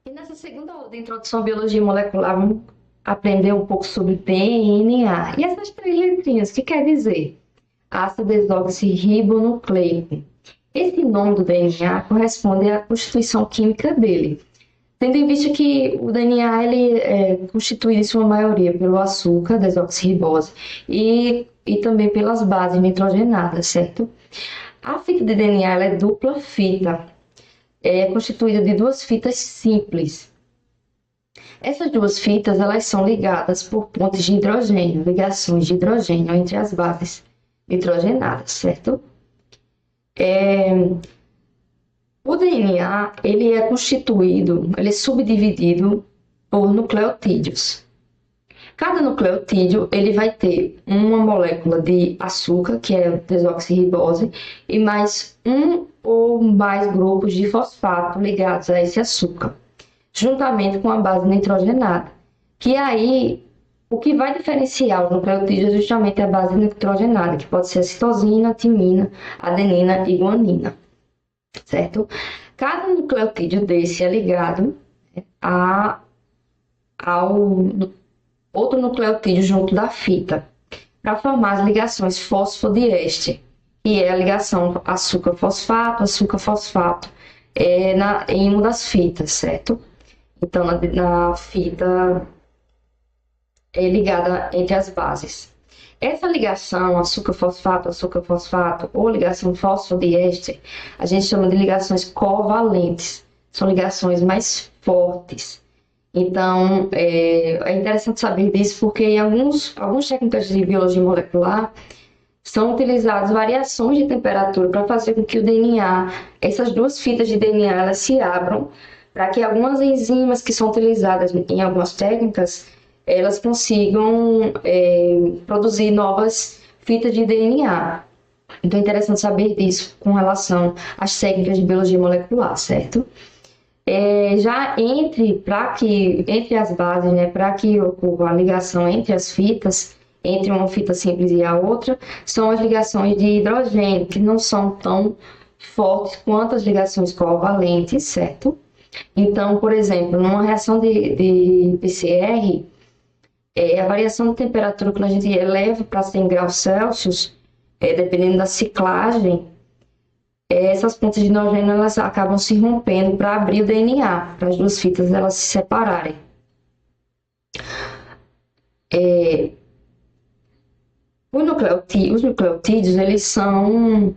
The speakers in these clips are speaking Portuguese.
E nessa segunda aula de introdução à biologia molecular, vamos aprender um pouco sobre DNA. E essas três letrinhas, o que quer dizer? Ácido desoxirribonucleico. Esse nome do DNA corresponde à constituição química dele, tendo em vista que o DNA ele é constituído em sua maioria pelo açúcar, desoxirribose, e também pelas bases nitrogenadas, certo? A fita de DNA ela é dupla fita, é constituída de duas fitas simples. Essas duas fitas elas são ligadas por pontes de hidrogênio, ligações de hidrogênio entre as bases nitrogenadas, certo? O DNA ele é constituído, ele é subdividido por nucleotídeos. Cada nucleotídeo ele vai ter uma molécula de açúcar, que é a desoxirribose, e mais um ou mais grupos de fosfato ligados a esse açúcar, juntamente com a base nitrogenada. Que aí, o que vai diferenciar os nucleotídeos é justamente a base nitrogenada, que pode ser a citosina, timina, adenina e guanina, certo? Cada nucleotídeo desse é ligado ao outro nucleotídeo junto da fita, para formar as ligações fosfodiéster, que é a ligação açúcar-fosfato, açúcar-fosfato, em uma das fitas, certo? Então, na fita é ligada entre as bases. Essa ligação açúcar-fosfato, ou ligação fosfodiéster, a gente chama de ligações covalentes. São ligações mais fortes. Então, é interessante saber disso porque em alguns técnicas de biologia molecular são utilizadas variações de temperatura para fazer com que o DNA, essas duas fitas de DNA, elas se abram para que algumas enzimas que são utilizadas em algumas técnicas, elas consigam produzir novas fitas de DNA. Então, é interessante saber disso com relação às técnicas de biologia molecular, certo? Já entre as bases, né, para que ocorra a ligação entre as fitas, entre uma fita simples e a outra, são as ligações de hidrogênio, que não são tão fortes quanto as ligações covalentes, certo? Então, por exemplo, numa reação de PCR, a variação de temperatura que a gente eleva para 100 graus Celsius, dependendo da ciclagem, essas pontes de hidrogênio elas acabam se rompendo para abrir o DNA, para as duas fitas elas se separarem. Os nucleotídeos, eles são,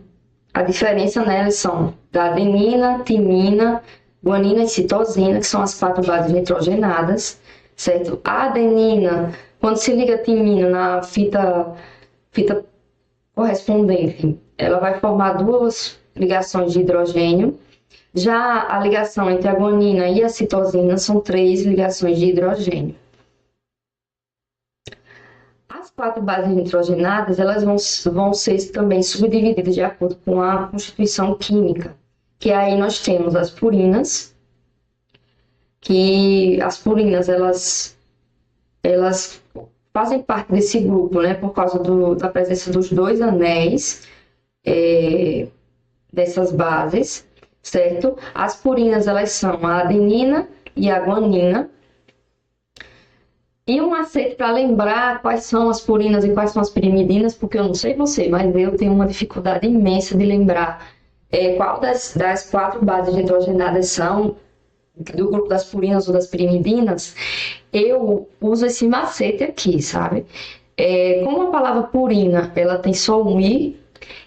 a diferença neles são da adenina, timina, guanina e citosina, que são as quatro bases nitrogenadas, certo? A adenina, quando se liga a timina na fita correspondente, ela vai formar duas ligações de hidrogênio. Já a ligação entre a guanina e a citosina são três ligações de hidrogênio. As quatro bases nitrogenadas elas vão ser também subdivididas de acordo com a constituição química, que aí nós temos as purinas, que as purinas elas fazem parte desse grupo, né, por causa da presença dos dois anéis dessas bases, certo? As purinas, elas são a adenina e a guanina. E um macete para lembrar quais são as purinas e quais são as pirimidinas, porque eu não sei você, mas eu tenho uma dificuldade imensa de lembrar qual das quatro bases nitrogenadas são do grupo das purinas ou das pirimidinas. Eu uso esse macete aqui, sabe? Como a palavra purina, ela tem só um i,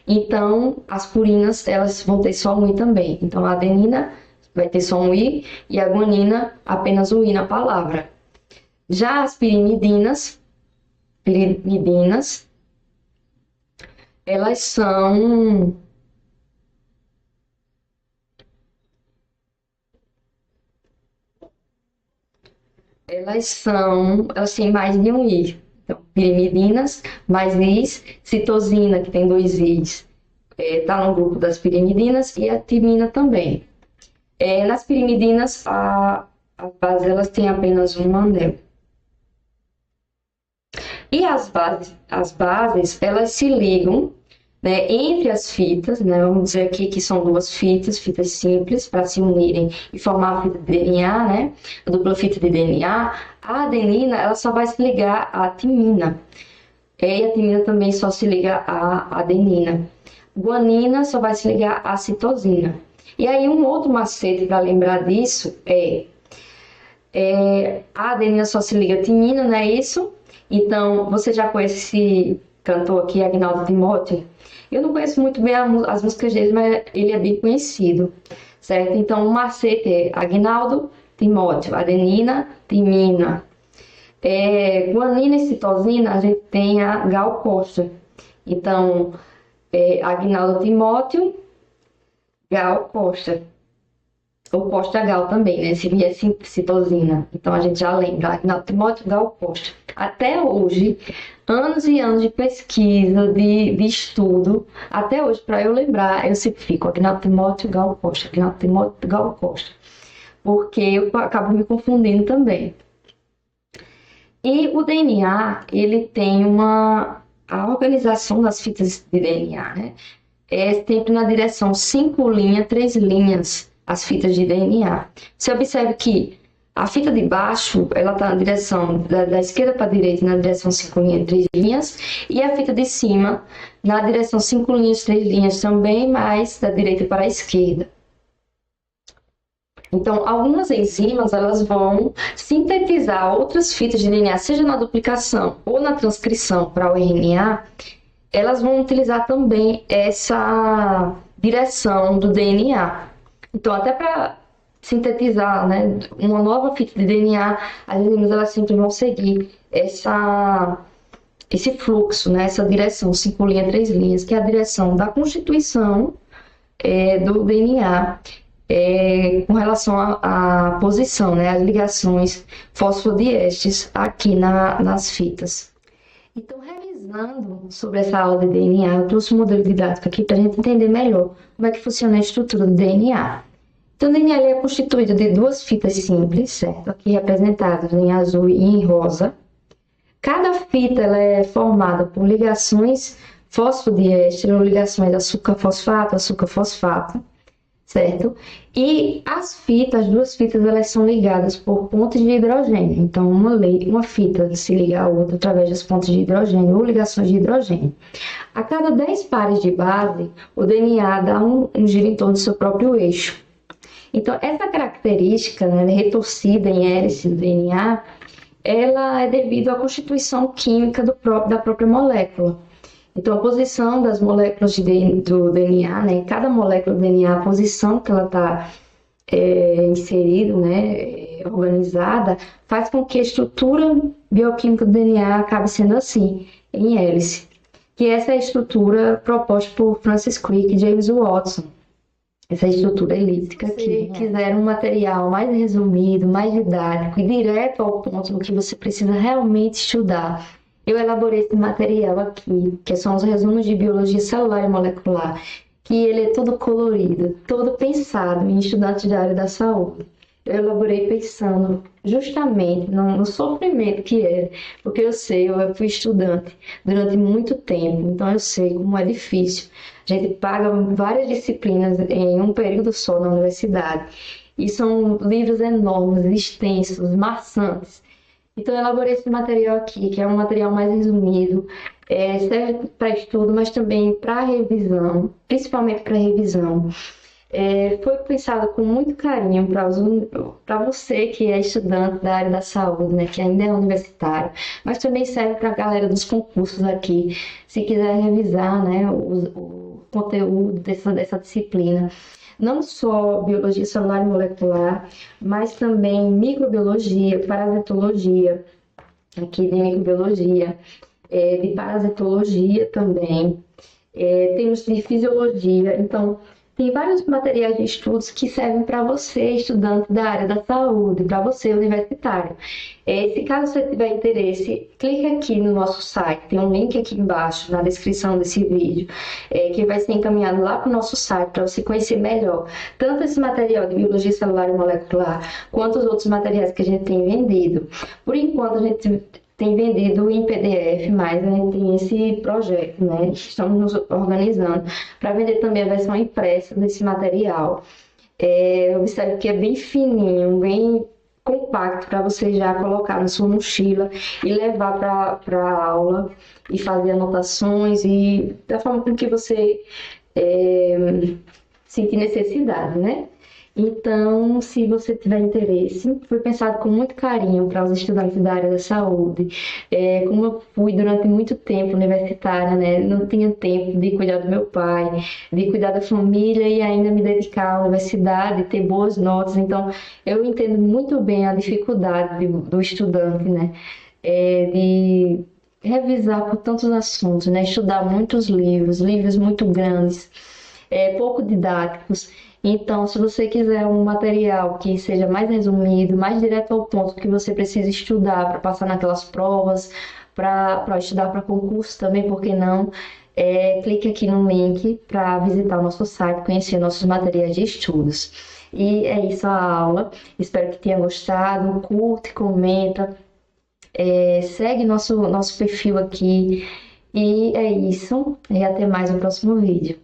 então as purinas elas vão ter só um i também. Então a adenina vai ter só um i e a guanina apenas um i na palavra. Já as pirimidinas, elas são elas têm mais de um i. Então, pirimidinas, mais is, citosina, que tem dois is, está no grupo das pirimidinas, e a timina também. Nas pirimidinas, as bases elas têm apenas um anel. E as bases elas se ligam né, entre as fitas, né, vamos dizer aqui que são duas fitas simples, para se unirem e formar a fita de DNA, né, a dupla fita de DNA, a adenina ela só vai se ligar à timina. E a timina também só se liga à adenina. Guanina só vai se ligar à citosina. E aí um outro macete para lembrar disso a adenina só se liga à timina, não é isso? Então, você já conhece esse cantor aqui, Agnaldo Timóteo? Eu não conheço muito bem as músicas dele, mas ele é bem conhecido, certo? Então, o macete é Agnaldo Timóteo, adenina, timina. Guanina e citosina, a gente tem a Gal Costa. Então, Agnaldo Timóteo, Gal Costa. Ou Costa Gal também, né? Se vier citosina. Então, a gente já lembra. Agnaldo Timóteo, Gal Costa. Até hoje, anos e anos de pesquisa, de estudo, até hoje, para eu lembrar, eu sempre fico Agnaldo Timóteo, Gal Costa. Agnaldo Timóteo, Gal Costa. Porque eu acabo me confundindo também. E o DNA, ele tem a organização das fitas de DNA, né? É sempre na direção 5 linhas, 3 linhas, as fitas de DNA. Você observa que a fita de baixo, ela está na direção da esquerda para a direita, na direção 5 linhas, 3 linhas, e a fita de cima, na direção 5 linhas, 3 linhas também, mas da direita para a esquerda. Então, algumas enzimas, elas vão sintetizar outras fitas de DNA, seja na duplicação ou na transcrição para o RNA, elas vão utilizar também essa direção do DNA. Então, até para sintetizar, né, uma nova fita de DNA, as enzimas elas sempre vão seguir esse fluxo, né, essa direção 5 linhas, 3 linhas, que é a direção da constituição do DNA. Com relação à posição, né, as ligações fosfodiestes aqui nas fitas. Então, revisando sobre essa aula de DNA, eu trouxe um modelo didático aqui para a gente entender melhor como é que funciona a estrutura do DNA. Então, o DNA é constituído de duas fitas simples, certo? Aqui representadas em azul e em rosa. Cada fita ela é formada por ligações fosfodiestes, ou ligações açúcar-fosfato, açúcar-fosfato, certo? E as duas fitas, elas são ligadas por pontes de hidrogênio. Então, uma fita se liga à outra através das pontes de hidrogênio ou ligações de hidrogênio. A cada 10 pares de base, o DNA dá um giro em torno do seu próprio eixo. Então, essa característica, né, retorcida em hélice do DNA, ela é devido à constituição química da própria molécula. Então, a posição das moléculas do DNA, né, em cada molécula do DNA, a posição que ela está inserida, né, organizada, faz com que a estrutura bioquímica do DNA acabe sendo assim, em hélice. Que essa é a estrutura proposta por Francis Crick e James Watson. Essa estrutura elíptica aqui. Se quiser um material mais resumido, mais didático e direto ao ponto do que você precisa realmente estudar, eu elaborei esse material aqui, que são os resumos de biologia celular e molecular, que ele é todo colorido, todo pensado em estudantes da área da saúde. Eu elaborei pensando justamente no sofrimento que é, porque eu fui estudante durante muito tempo, então eu sei como é difícil. A gente paga várias disciplinas em um período só na universidade, e são livros enormes, extensos, maçantes. Então, eu elaborei esse material aqui, que é um material mais resumido, serve para estudo, mas também para revisão, principalmente para revisão. Foi pensado com muito carinho para você que é estudante da área da saúde, né, que ainda é universitário, mas também serve para a galera dos concursos aqui, se quiser revisar, né, o conteúdo dessa disciplina. Não só biologia celular e molecular, mas também microbiologia, parasitologia, aqui de microbiologia, de parasitologia também, temos de fisiologia. Então, tem vários materiais de estudos que servem para você, estudante da área da saúde, para você, universitário. Se caso você tiver interesse, clique aqui no nosso site, tem um link aqui embaixo na descrição desse vídeo, que vai ser encaminhado lá para o nosso site para você conhecer melhor tanto esse material de biologia celular e molecular, quanto os outros materiais que a gente tem vendido. Por enquanto, a gente tem vendido em PDF, mas a gente tem esse projeto, né? Estamos nos organizando para vender também a versão impressa desse material. Eu observo que é bem fininho, bem compacto para você já colocar na sua mochila e levar para a aula e fazer anotações e da forma com que você sentir necessidade, né? Então, se você tiver interesse, foi pensado com muito carinho para os estudantes da área da saúde. Como eu fui durante muito tempo universitária, né, não tinha tempo de cuidar do meu pai, de cuidar da família e ainda me dedicar à universidade, ter boas notas. Então, eu entendo muito bem a dificuldade do estudante, né, de revisar por tantos assuntos, né, estudar muitos livros, livros muito grandes, pouco didáticos. Então, se você quiser um material que seja mais resumido, mais direto ao ponto que você precisa estudar para passar naquelas provas, para estudar para concurso também, por que não? Clique aqui no link para visitar o nosso site, conhecer nossos materiais de estudos. E é isso a aula. Espero que tenha gostado. Curte, comenta, segue nosso perfil aqui. E é isso. E até mais no próximo vídeo.